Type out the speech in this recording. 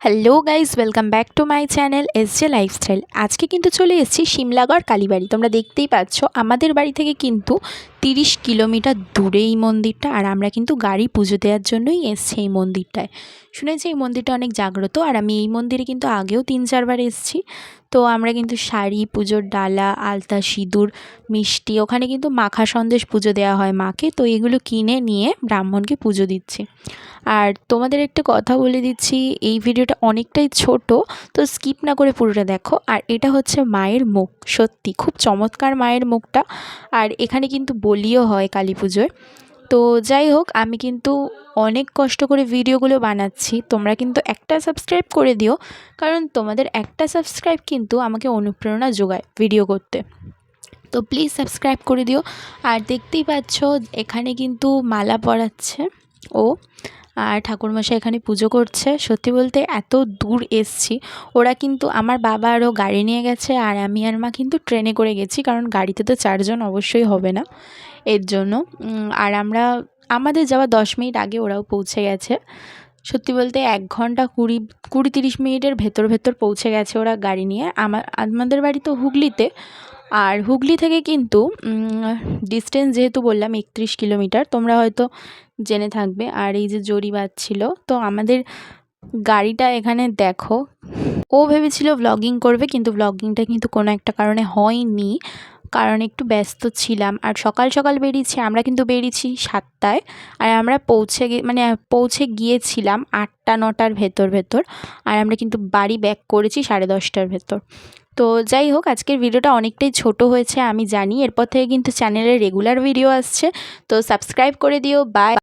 Hello guys, welcome back to my channel SJ lifestyle. আজকে কিন্তু চলে এসেছি শিমলাগড় কালীবাড়ি। তোমরা দেখতেই পাচ্ছ আমাদের বাড়ি থেকে কিন্তু 30 কিলোমিটার দূরে এই মন্দিরটা। আর আমরা কিন্তু গাড়ি পুজো দেওয়ার জন্যই এসছি এই মন্দিরটায়। শুনেছি এই মন্দিরটা অনেক জাগ্রত, আর আমি এই মন্দিরে কিন্তু আগেও 3-4 বার এসেছি। তো আমরা কিন্তু শাড়ি, পুজোর ডালা, আলতা, সিঁদুর, মিষ্টি, ওখানে কিন্তু মাখা সন্দেশ পুজো দেওয়া হয় মাকে। তো এগুলো কিনে নিয়ে ব্রাহ্মণকে পুজো দিচ্ছি। আর তোমাদের একটা কথা বলে দিচ্ছি, এই ভিডিওটা অনেকটাই ছোট, তো স্কিপ না করে পুরোটা দেখো। আর এটা হচ্ছে মায়ের মুখ, সত্যি খুব চমৎকার মায়ের মুখটা। আর এখানে কিন্তু বলিও হয় কালী পুজোয়। তো যাই হোক, আমি কিন্তু অনেক কষ্ট করে ভিডিওগুলো বানাচ্ছি। তোমরা কিন্তু একটা সাবস্ক্রাইব করে দিও, কারণ তোমাদের একটা সাবস্ক্রাইব কিন্তু আমাকে অনুপ্রেরণা যোগায় ভিডিও করতে। তো প্লিজ সাবস্ক্রাইব করে দিও। আর দেখতেই পাচ্ছ এখানে কিন্তু মালা পরাচ্ছে ও, আর ঠাকুরমশাই এখানে পুজো করছে। সত্যি বলতে এত দূর এসছি, ওরা কিন্তু আমার বাবা আরও গাড়ি নিয়ে গেছে, আর আমি আর মা কিন্তু ট্রেনে করে গেছি, কারণ গাড়িতে তো 4 জন অবশ্যই হবে না, এর জন্য। আর আমাদের যাওয়া 10 মিনিট আগে ওরাও পৌঁছে গেছে। সত্যি বলতে 1 ঘন্টা 20-30 মিনিটের ভেতর পৌঁছে গেছে ওরা গাড়ি নিয়ে। আমাদের বাড়ি তো হুগলিতে, আর হুগলি থেকে কিন্তু ডিস্টেন্স যেহেতু বললাম 31 কিলোমিটার, তোমরা হয়তো জেনে থাকবে। আর এই যে জরি বাজছিল, তো আমাদের গাড়িটা এখানে দেখো। ও ভেবেছিল ব্লগিং করবে, কিন্তু ব্লগিংটা কিন্তু কোনো একটা কারণে হয়নি, কারণ একটু ব্যস্ত ছিলাম। আর সকাল সকাল বেরিয়েছি, আমরা কিন্তু বেরিয়েছি 7টায়। আর আমরা পৌঁছে গিয়েছিলাম 8টা-9টার ভেতর। আর আমরা কিন্তু বাড়ি ব্যাক করেছি 10:30টার ভেতর। তো যাই হোক, আজকের ভিডিওটা অনেকটাই ছোট হয়েছে আমি জানি। এরপর থেকে কিন্তু চ্যানেলে রেগুলার ভিডিও আসছে, তো সাবস্ক্রাইব করে দিও। বাই।